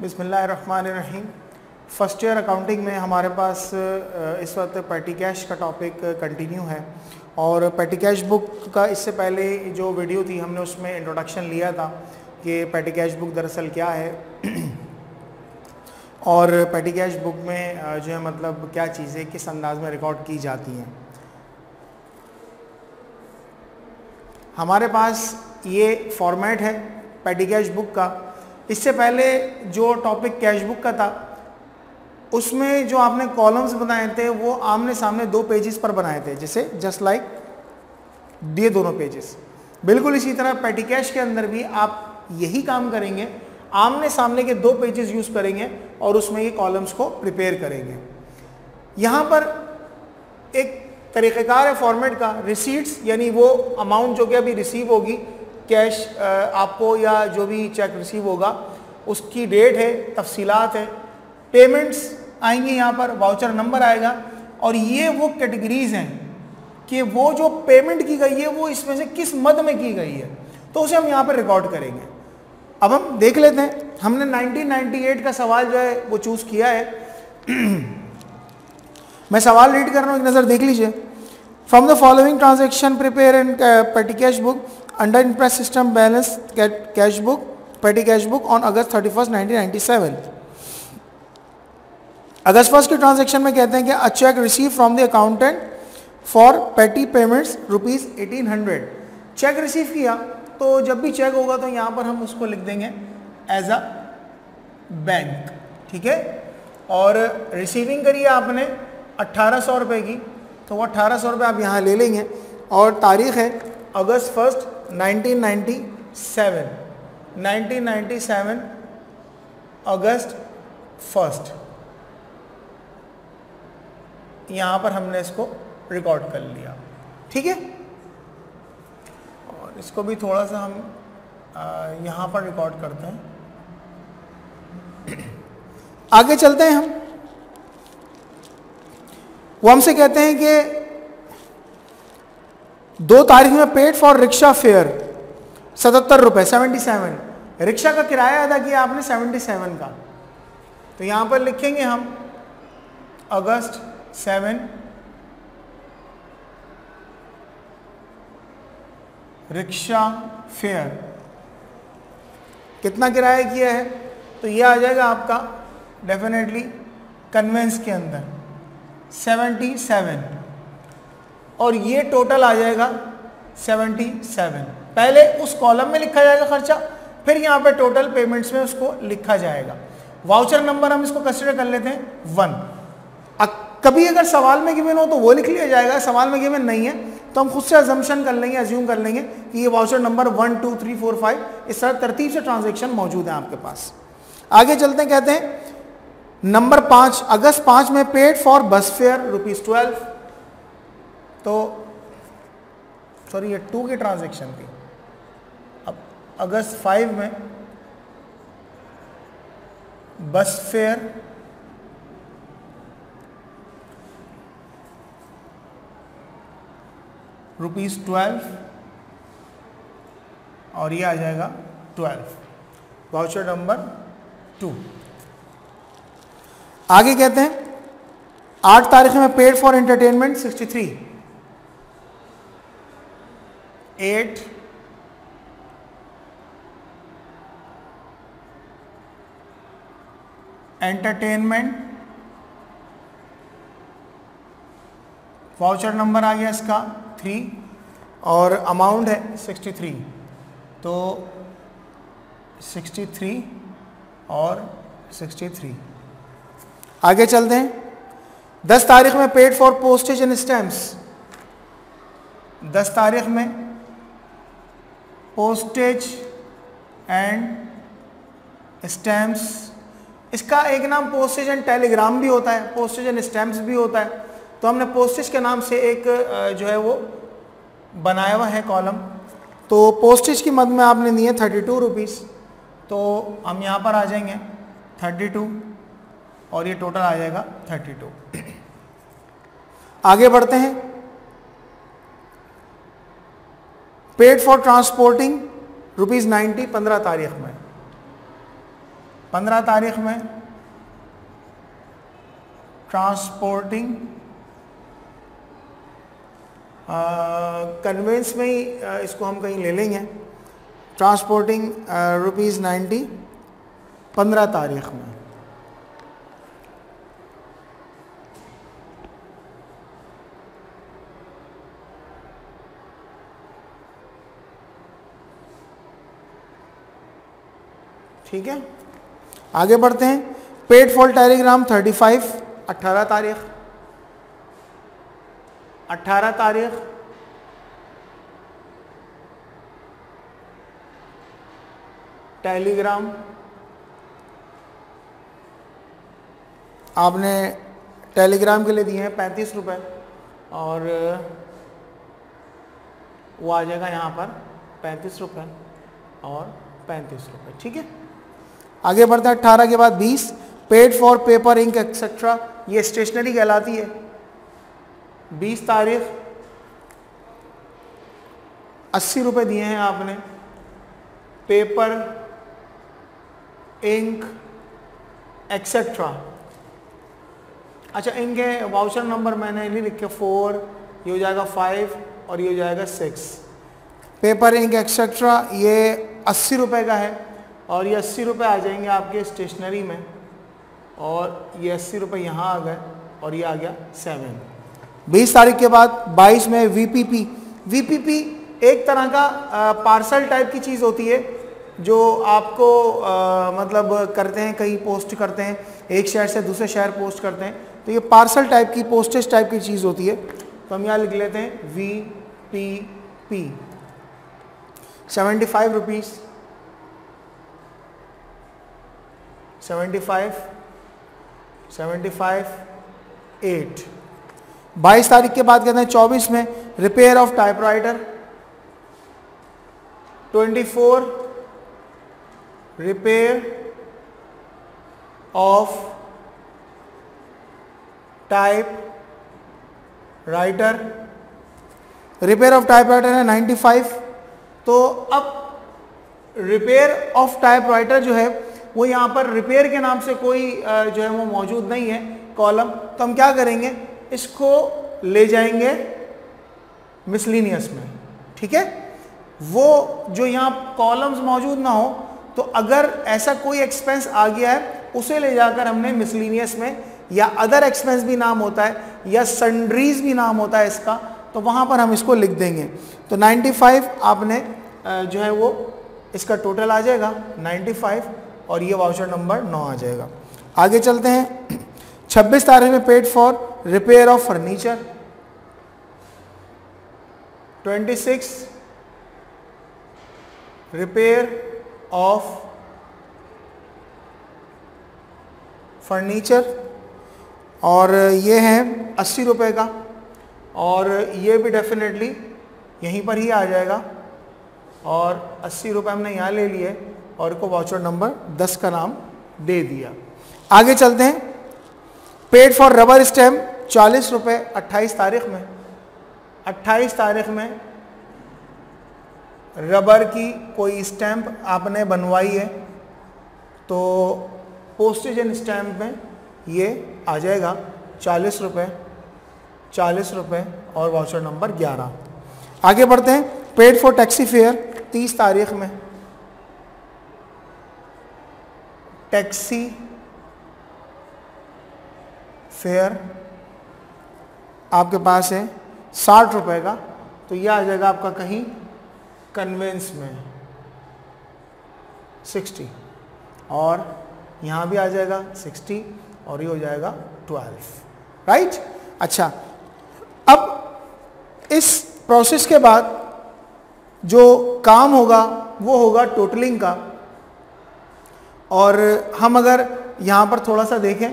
बिस्मिल्लाहिर्रहमानिर्रहीम। First year accounting में हमारे पास इस वक्त पेटी कैश का टॉपिक कंटिन्यू है और पेटी कैश बुक का इससे पहले जो वीडियो थी हमने उसमें इंट्रोडक्शन लिया था कि पेटी कैश बुक दरअसल क्या है और पेटी कैश बुक में जो है मतलब क्या चीज़ें किस अंदाज में रिकॉर्ड की जाती हैं। हमारे पास ये फॉर्मेट है पेटी कैश बुक का। इससे पहले जो टॉपिक कैश बुक का था उसमें जो आपने कॉलम्स बनाए थे वो आमने सामने दो पेजेस पर बनाए थे, जैसे जस्ट लाइक ये दोनों पेजेस। बिल्कुल इसी तरह पेटी कैश के अंदर भी आप यही काम करेंगे, आमने सामने के दो पेजेस यूज़ करेंगे और उसमें ये कॉलम्स को प्रिपेयर करेंगे। यहाँ पर एक तरीक़ेकार है फॉर्मेट का, रिसीट्स यानी वो अमाउंट जो कि अभी रिसीव होगी कैश आपको या जो भी चेक रिसीव होगा उसकी डेट है, तफसीलात है, पेमेंट्स आएंगी, यहाँ पर वाउचर नंबर आएगा और ये वो कैटेगरीज हैं कि वो जो पेमेंट की गई है वो इसमें से किस मद में की गई है, तो उसे हम यहाँ पर रिकॉर्ड करेंगे। अब हम देख लेते हैं, हमने 1998 का सवाल जो है वो चूज़ किया है। मैं सवाल रीड कर रहा हूँ, एक नज़र देख लीजिए। From the following transaction prepare in petty cash book under imprest system balance cash book petty cash book on August 31, 1997। अगस्त 1 के ट्रांजेक्शन में कहते हैं कि a cheque receive from the accountant for petty payments ₹1800। Cheque receive किया तो जब भी चेक होगा तो यहाँ पर हम उसको लिख देंगे एज अ बैंक, ठीक है। और रिसीविंग करी आपने 1800 रुपये की, तो वो 1800 रुपये आप यहाँ ले लेंगे और तारीख़ है अगस्त 1, 1997 अगस्त 1 यहाँ पर हमने इसको रिकॉर्ड कर लिया, ठीक है। और इसको भी थोड़ा सा हम यहाँ पर रिकॉर्ड करते हैं। आगे चलते हैं हम। वो हमसे कहते हैं कि 2 तारीख में पेड फॉर रिक्शा फेयर 77 रुपये 77, रिक्शा का किराया अदा किया आपने 77 का, तो यहाँ पर लिखेंगे हम अगस्त 7 रिक्शा फेयर। कितना किराया किया है, तो ये आ जाएगा आपका डेफिनेटली कन्वेंस के अंदर 77 और ये टोटल आ जाएगा 77। पहले उस कॉलम में लिखा जाएगा खर्चा, फिर यहाँ पे टोटल पेमेंट्स में उसको लिखा जाएगा। वाउचर नंबर हम इसको कंसीडर कर लेते हैं 1। कभी अगर सवाल में गिवन हो तो वो लिख लिया जाएगा, सवाल में गिवन नहीं है तो हम खुद से अजम्पशन कर लेंगे, अज्यूम कर लेंगे कि ये वाउचर नंबर 1 2 3 4 5 इस तरह तरतीब से ट्रांजेक्शन मौजूद है आपके पास। आगे चलते हैं, कहते हैं नंबर 5 अगस्त 5 में पेड फॉर बस फेयर ₹12। तो सॉरी ये 2 की ट्रांजेक्शन थी। अब अगस्त 5 में बस फेयर ₹12 और ये आ जाएगा 12, वाउचर नंबर 2। आगे कहते हैं 8 तारीख में paid for entertainment 63, 8 entertainment, voucher number आ गया इसका 3 और अमाउंट है 63, तो 63 और 63। आगे चलते हैं 10 तारीख में paid for postage and stamps. 10 तारीख में पोस्टेज एंड स्टैम्प्स, इसका एक नाम पोस्टेज एंड टेलीग्राम भी होता है, पोस्टेज एंड स्टैम्प्स भी होता है, तो हमने पोस्टेज के नाम से एक जो है वो बनाया हुआ है कॉलम। तो पोस्टेज की मद में आपने दी है 32 रुपीज़, तो हम यहाँ पर आ जाएंगे 32 और ये टोटल आ जाएगा 32। आगे बढ़ते हैं, पेड फॉर ट्रांसपोर्टिंग ₹90 15 तारीख में। 15 तारीख में ट्रांसपोर्टिंग कन्वेंस में ही इसको हम कहीं ले लेंगे, ट्रांसपोर्टिंग ₹90 15 तारीख में। ठीक है, आगे बढ़ते हैं। पेड फॉर टेलीग्राम 35 18 तारीख, 18 तारीख टेलीग्राम आपने टेलीग्राम के लिए दिए हैं 35 रुपये और वो आ जाएगा यहाँ पर 35 रुपये और 35 रुपये। ठीक है, आगे बढ़ता है। 18 के बाद 20 pad for paper ink etcetera, ये स्टेशनरी कहलाती है। 20 तारीख 80 रुपये दिए हैं आपने, पेपर इंक एक्सेट्रा। अच्छा, इनके वाउचर नंबर मैंने नहीं लिखे, 4 ये हो जाएगा 5 और ये हो जाएगा 6। पेपर इंक एक्सेट्रा ये 80 रुपये का है और ये 80 रुपये आ जाएंगे आपके स्टेशनरी में और ये 80 रुपये यहाँ आ गए और ये आ गया 7। 20 तारीख के बाद 22 में वीपीपी। वीपीपी एक तरह का पार्सल टाइप की चीज़ होती है जो आपको मतलब करते हैं, कहीं पोस्ट करते हैं, एक शहर से दूसरे शहर पोस्ट करते हैं, तो ये पार्सल टाइप की, पोस्टेज टाइप की चीज़ होती है। तो हम यहाँ लिख लेते हैं VPP 75 रुपीज़, 75 8। 22 तारीख के बाद कहते हैं 24 में repair of typewriter, 24 repair of type writer, repair of type writer है 95। तो अब रिपेयर ऑफ टाइप राइटर जो है वो यहाँ पर रिपेयर के नाम से कोई जो है वो मौजूद नहीं है कॉलम, तो हम क्या करेंगे, इसको ले जाएंगे मिसलिनियस में। ठीक है, वो जो यहाँ कॉलम्स मौजूद ना हो, तो अगर ऐसा कोई एक्सपेंस आ गया है उसे ले जाकर हमने मिसलिनियस में, या अदर एक्सपेंस भी नाम होता है या सन्ड्रीज भी नाम होता है इसका, तो वहाँ पर हम इसको लिख देंगे। तो 95 आपने जो है वो इसका टोटल आ जाएगा 95 और ये वाउचर नंबर 9 आ जाएगा। आगे चलते हैं। 26 तारीख में paid for repair of furniture, 26 repair of furniture और ये है 80 रुपये का और ये भी डेफिनेटली यहीं पर ही आ जाएगा और 80 रुपये हमने यहाँ ले लिए और इसको वाउचर नंबर 10 का नाम दे दिया। आगे चलते हैं। पेड फॉर रबर स्टैम्प 40 रुपये 28 तारीख में, 28 तारीख में रबर की कोई स्टैम्प आपने बनवाई है तो पोस्टेज एंड स्टैम्प में ये आ जाएगा 40 रुपये, 40 रुपये और वाउचर नंबर 11। आगे बढ़ते हैं। पेड फॉर टैक्सी फेयर 30 तारीख में, टैक्सी फेयर आपके पास है 60 रुपये का, तो यह आ जाएगा आपका कहीं कन्वेंस में 60 और यहाँ भी आ जाएगा 60 और ये हो जाएगा 12। राइट। अच्छा, अब इस प्रोसेस के बाद जो काम होगा वो होगा टोटलिंग का। और हम अगर यहाँ पर थोड़ा सा देखें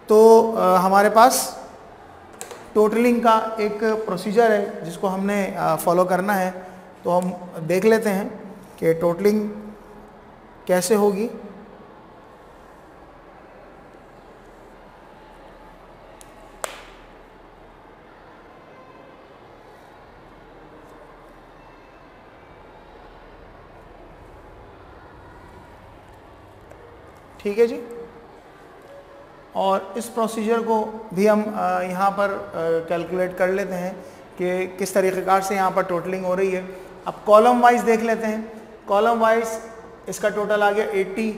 तो हमारे पास टोटलिंग का एक प्रोसीजर है जिसको हमने फॉलो करना है। तो हम देख लेते हैं कि टोटलिंग कैसे होगी। ठीक है जी। और इस प्रोसीजर को भी हम यहाँ पर कैलकुलेट कर लेते हैं कि किस तरीक़ेकार से यहाँ पर टोटलिंग हो रही है। अब कॉलम वाइज देख लेते हैं। कॉलम वाइज इसका टोटल आ गया 80,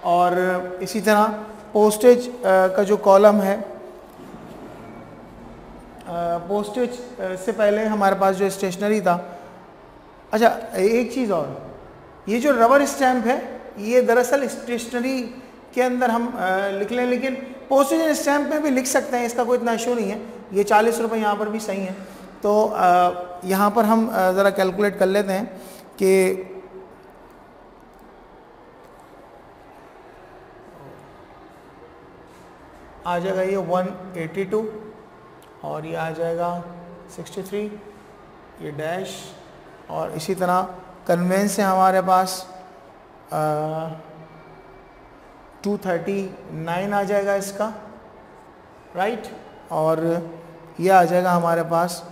और इसी तरह पोस्टेज का जो कॉलम है, पोस्टेज से पहले हमारे पास जो स्टेशनरी था। अच्छा, एक चीज़ और, ये जो रबर स्टैम्प है ये दरअसल स्टेशनरी के अंदर हम लिख लें, लेकिन पोस्टेज एंड स्टैम्प में भी लिख सकते हैं, इसका कोई इतना इशू नहीं है। ये 40 रुपये यहाँ पर भी सही है। तो यहाँ पर हम ज़रा कैलकुलेट कर लेते हैं कि आ जाएगा ये 182, और ये आ जाएगा 63, ये डैश, और इसी तरह कन्वेंस है हमारे पास 239 आ जाएगा इसका, राइट, और ये आ जाएगा हमारे पास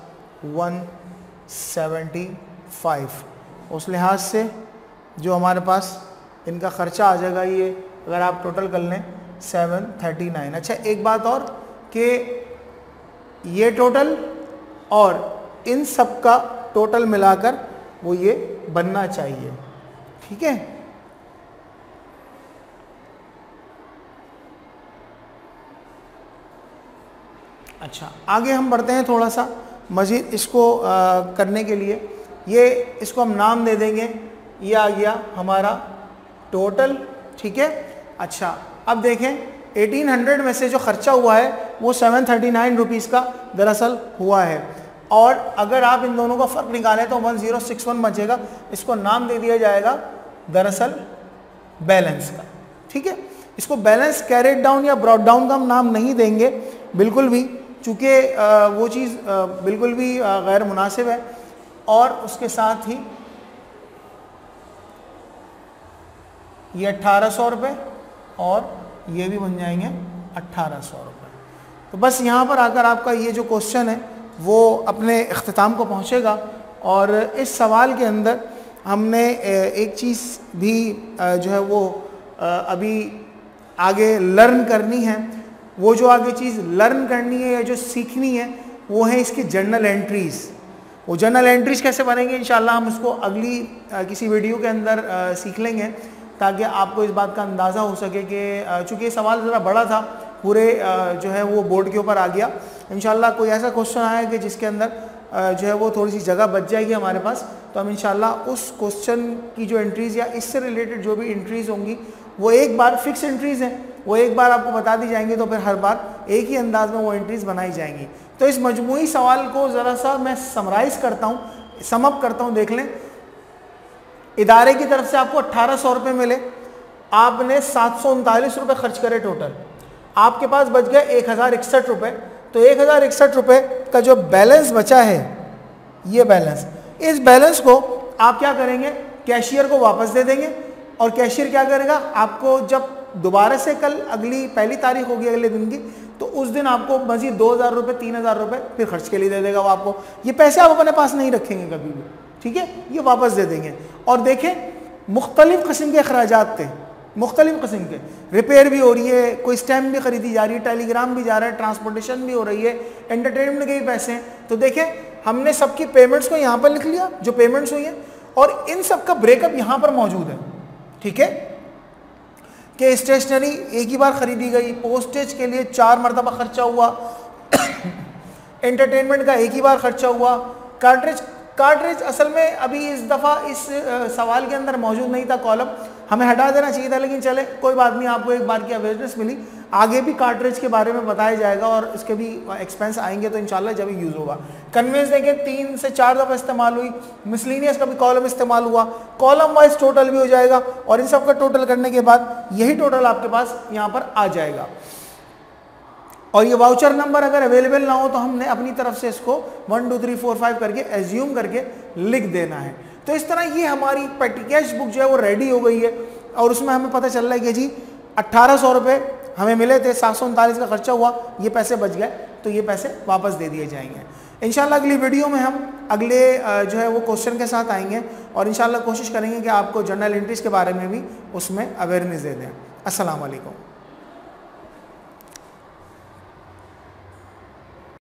175। उस लिहाज से जो हमारे पास इनका ख़र्चा आ जाएगा, ये अगर आप टोटल कर लें 739। अच्छा, एक बात और कि ये टोटल और इन सब का टोटल मिलाकर वो ये बनना चाहिए, ठीक है। अच्छा, आगे हम बढ़ते हैं थोड़ा सा मज़ीद इसको करने के लिए। ये इसको हम नाम दे देंगे, ये आ गया हमारा टोटल, ठीक है। अच्छा, अब देखें 1800 में से जो ख़र्चा हुआ है वो 739 रुपीज़ का दरअसल हुआ है, और अगर आप इन दोनों का फ़र्क निकालें तो 1061 बचेगा। इसको नाम दे दिया जाएगा दरअसल बैलेंस का, ठीक है। इसको बैलेंस कैरेट डाउन या ब्रॉड डाउन का हम नाम नहीं देंगे बिल्कुल भी, चूँकि वो चीज़ बिल्कुल भी गैर मुनासिब है। और उसके साथ ही ये 1800 रुपये और ये भी बन जाएंगे 1800 रुपये। तो बस यहाँ पर आकर आपका ये जो क्वेश्चन है वो अपने इख्तिताम को पहुँचेगा। और इस सवाल के अंदर हमने एक चीज़ भी जो है वो अभी आगे लर्न करनी है। वो जो आगे चीज़ लर्न करनी है या जो सीखनी है वो है इसकी जर्नल एंट्रीज़। वो जर्नल एंट्रीज कैसे बनेंगे इंशाल्लाह हम उसको अगली किसी वीडियो के अंदर सीख लेंगे, ताकि आपको इस बात का अंदाज़ा हो सके कि चूँकि ये सवाल ज़रा बड़ा था, पूरे जो है वो बोर्ड के ऊपर आ गया। इंशाल्लाह कोई ऐसा क्वेश्चन आया कि जिसके अंदर जो है वो थोड़ी सी जगह बच जाएगी हमारे पास, तो हम इंशाल्लाह उस क्वेश्चन की जो एंट्रीज़ या इससे रिलेटेड जो भी एंट्रीज़ होंगी वो एक बार फिक्स एंट्रीज़ हैं, वो एक बार आपको बता दी जाएंगी, तो फिर हर बार एक ही अंदाज में वो एंट्रीज़ बनाई जाएंगी। तो इस मजमूई सवाल को ज़रा सा मैं समराइज़ करता हूँ, समअप करता हूँ। देख लें, इदारे की तरफ से आपको 1800 रुपये मिले, आपने 739 रुपये खर्च करे टोटल, आपके पास बच गए 1061 रुपये। तो 1061 रुपये का जो बैलेंस बचा है, ये बैलेंस, इस बैलेंस को आप क्या करेंगे, कैशियर को वापस दे देंगे। और कैशियर क्या करेगा, आपको जब दोबारा से कल अगली पहली तारीख होगी अगले दिन की, तो उस दिन आपको मज़ीद 2000 रुपये 3000 रुपये फिर खर्च के लिए दे देगा वो आपको। ये पैसे आप अपने पास नहीं रखेंगे कभी भी, ठीक है, ये वापस दे देंगे। और देखें, मुख्तलिफ़ किस्म के अखराजात थे, मुख्तलिफ़ किस्म के, रिपेयर भी हो रही है, कोई स्टैम्प भी खरीदी जा रही है, टेलीग्राम भी जा रहा है, ट्रांसपोर्टेशन भी हो रही है, एंटरटेनमेंट के भी पैसे हैं। तो देखें, हमने सबकी पेमेंट्स को यहाँ पर लिख लिया जो पेमेंट्स हुई हैं, और इन सब का ब्रेकअप यहाँ पर मौजूद है, ठीक है। कि स्टेशनरी एक ही बार खरीदी गई, पोस्टेज के लिए 4 मरतबा खर्चा हुआ, एंटरटेनमेंट का एक ही बार खर्चा हुआ, कार्ट्रिज असल में अभी इस दफ़ा इस सवाल के अंदर मौजूद नहीं था, कॉलम हमें हटा देना चाहिए था, लेकिन चले कोई बात नहीं, आपको एक बार की अवेयरनेस मिली। आगे भी कार्ट्रिज के बारे में बताया जाएगा और इसके भी एक्सपेंस आएंगे, तो इंशाल्लाह जब यूज़ होगा। कन्वेंस देखें 3 से 4 दफ़ा इस्तेमाल हुई, मिसलिनियस का भी कॉलम इस्तेमाल हुआ, कॉलम वाइज टोटल भी हो जाएगा, और इन सब का टोटल करने के बाद यही टोटल आपके पास यहाँ पर आ जाएगा। और ये वाउचर नंबर अगर अवेलेबल ना हो तो हमने अपनी तरफ से इसको 1 2 3 4 5 करके एज्यूम करके लिख देना है। तो इस तरह ये हमारी पेटी कैश बुक जो है वो रेडी हो गई है, और उसमें हमें पता चल रहा है कि जी 1800 रुपये हमें मिले थे, 739 का खर्चा हुआ, ये पैसे बच गए, तो ये पैसे वापस दे दिए जाएंगे। इंशाल्लाह अगली वीडियो में हम अगले जो है वो क्वेश्चन के साथ आएंगे, और इंशाल्लाह कोशिश करेंगे कि आपको जर्नल एंट्रीज के बारे में भी उसमें अवेयरनेस दे दें। अस्सलाम वालेकुम।